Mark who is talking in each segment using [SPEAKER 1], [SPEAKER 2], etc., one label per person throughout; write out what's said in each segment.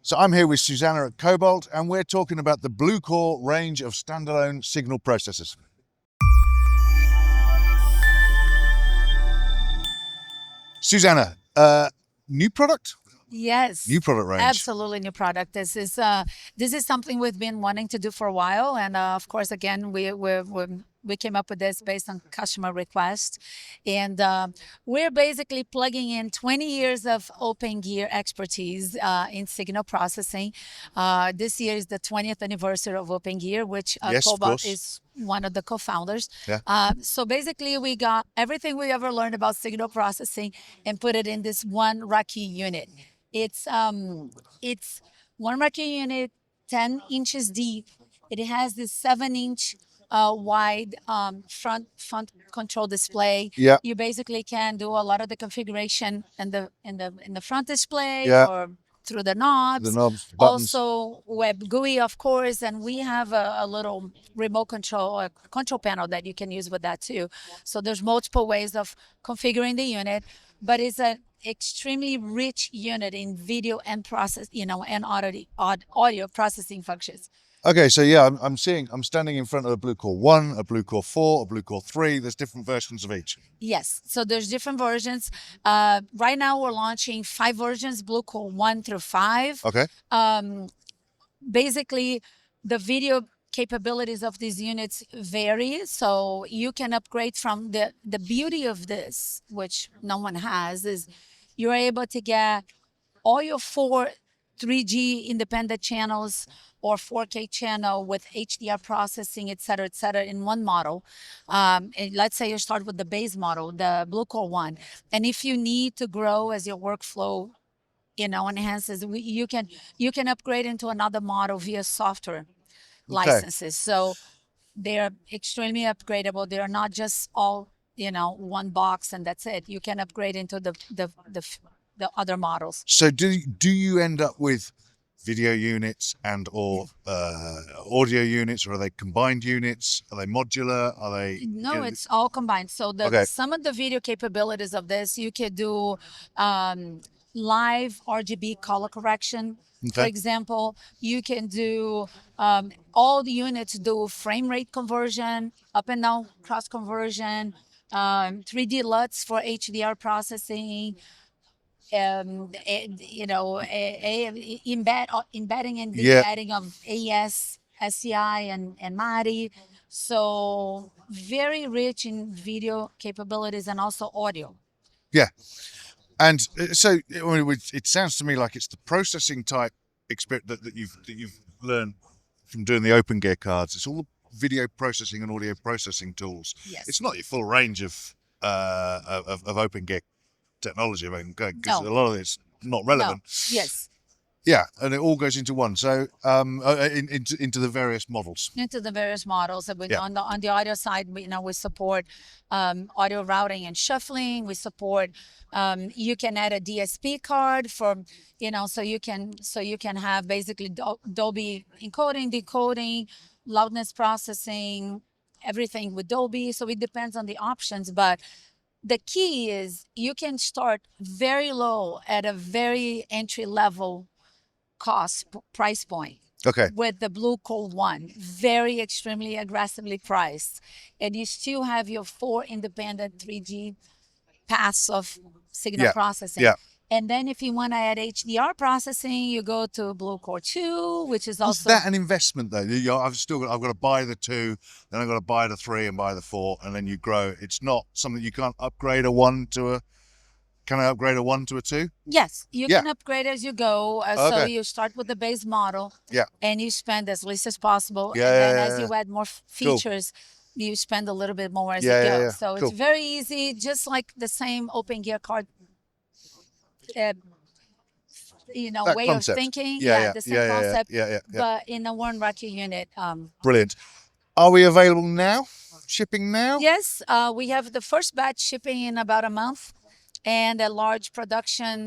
[SPEAKER 1] So I'm here with Suzana at Cobalt, and we're talking about the blueCORE range of standalone signal processors. Suzana, new product?
[SPEAKER 2] Yes,
[SPEAKER 1] New product range.
[SPEAKER 2] absolutely new product. This is something we've been wanting to do for a while, and of course, again, we came up with this based on customer request, and we're basically plugging in 20 years of open gear expertise in signal processing. This year is the 20th anniversary of open gear, which
[SPEAKER 1] Yes, of
[SPEAKER 2] Cobalt
[SPEAKER 1] course.
[SPEAKER 2] is one of the co-founders.
[SPEAKER 1] Yeah.
[SPEAKER 2] So basically, we got everything we ever learned about signal processing and put it in this one Rocky unit. It's one Rocky unit, 10 inches deep. It has this 7-inch wide front control display.
[SPEAKER 1] Yeah.
[SPEAKER 2] You basically can do a lot of the configuration in the front display,
[SPEAKER 1] Yeah.
[SPEAKER 2] or through the knobs.
[SPEAKER 1] The knobs, buttons.
[SPEAKER 2] Also web GUI, of course, and we have a little remote control, a control panel that you can use with that too. So there's multiple ways of configuring the unit, but it's an extremely rich unit in video and and audio processing functions.
[SPEAKER 1] Okay, so yeah, I'm standing in front of a blueCORE 1, a blueCORE 4, a blueCORE 3. There's different versions of each.
[SPEAKER 2] Yes, so there's different versions. Right now we're launching 5 versions, blueCORE 1 through 5.
[SPEAKER 1] Okay.
[SPEAKER 2] Basically, the video capabilities of these units vary, so you can upgrade from the beauty of this, which no one has, is you're able to get all your 4 3G independent channels or 4K channel with HDR processing, et cetera, in one model. And let's say you start with the base model, the blueCORE 1. And if you need to grow as your workflow, enhances, you can upgrade into another model via software licenses. So they're extremely upgradable. They're not just all, one box and that's it. You can upgrade into the other models.
[SPEAKER 1] So do you end up with video units and or audio units, or are they combined units? Are they modular? Are they?
[SPEAKER 2] No, it's all combined. So some of the video capabilities of this, you could do live RGB color correction. For example, you can do all the units do frame rate conversion, up and down cross conversion, 3D LUTs for HDR processing. Embedding and de-embedding of AES, SCI, and MADI. So very rich in video capabilities and also audio.
[SPEAKER 1] Yeah. And so it sounds to me like it's the processing type experience that you've learned from doing the open gear cards. It's all video processing and audio processing tools.
[SPEAKER 2] Yes.
[SPEAKER 1] It's not your full range of open gear technology, because a lot of it's not relevant.
[SPEAKER 2] No. Yes.
[SPEAKER 1] Yeah, and it all goes into one. So into the various models.
[SPEAKER 2] Into the various models. On the audio side, we support audio routing and shuffling. We support. You can add a DSP card for, so you can have basically Dolby encoding, decoding, loudness processing, everything with Dolby. So it depends on the options, but the key is you can start very low at a very entry level price point.
[SPEAKER 1] Okay.
[SPEAKER 2] With the blueCORE 1, very extremely aggressively priced, and you still have your 4 independent 3G paths of signal processing.
[SPEAKER 1] Yeah.
[SPEAKER 2] And then if you want to add HDR processing, you go to blueCORE 2, which is also...
[SPEAKER 1] Is that an investment though? I've got to buy the 2, then I've got to buy the 3 and buy the 4, and then you grow. It's not something you can't upgrade a 1 to a... Can I upgrade a 1 to a 2?
[SPEAKER 2] Yes, you can upgrade as you go. So you start with the base model,
[SPEAKER 1] yeah,
[SPEAKER 2] and you spend as least as possible.
[SPEAKER 1] Yeah,
[SPEAKER 2] and then as you add more features, you spend a little bit more as you go.
[SPEAKER 1] Yeah.
[SPEAKER 2] So it's very easy, just like the same open gear card way
[SPEAKER 1] concept.
[SPEAKER 2] of thinking. The same concept. But in a one Rocky unit.
[SPEAKER 1] Brilliant. Are we available now? Shipping now?
[SPEAKER 2] Yes, we have the first batch shipping in about a month, and a large production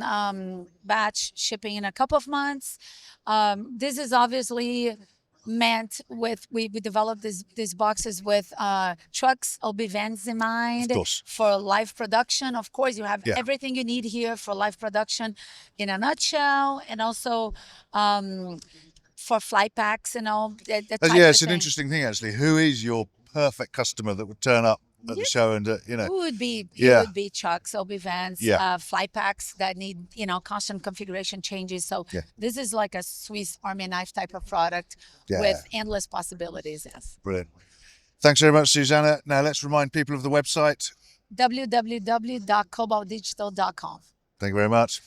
[SPEAKER 2] batch shipping in a couple of months. This is obviously meant with we developed these boxes with trucks, OB vans in mind,
[SPEAKER 1] Of course.
[SPEAKER 2] for live production. Of course, you have
[SPEAKER 1] Yeah.
[SPEAKER 2] everything you need here for live production in a nutshell, and also for fly packs and all that type
[SPEAKER 1] Yeah,
[SPEAKER 2] of
[SPEAKER 1] it's an
[SPEAKER 2] thing.
[SPEAKER 1] interesting thing actually. Who is your perfect customer that would turn up at the show and you know?
[SPEAKER 2] It would be
[SPEAKER 1] Yeah.
[SPEAKER 2] trucks, OB vans,
[SPEAKER 1] Yeah.
[SPEAKER 2] fly packs that need constant configuration changes. So
[SPEAKER 1] Yeah.
[SPEAKER 2] this is like a Swiss Army knife type of product
[SPEAKER 1] Yeah.
[SPEAKER 2] with endless possibilities. Yes.
[SPEAKER 1] Brilliant. Thanks very much, Suzana. Now let's remind people of the website.
[SPEAKER 2] www.cobaltdigital.com.
[SPEAKER 1] Thank you very much.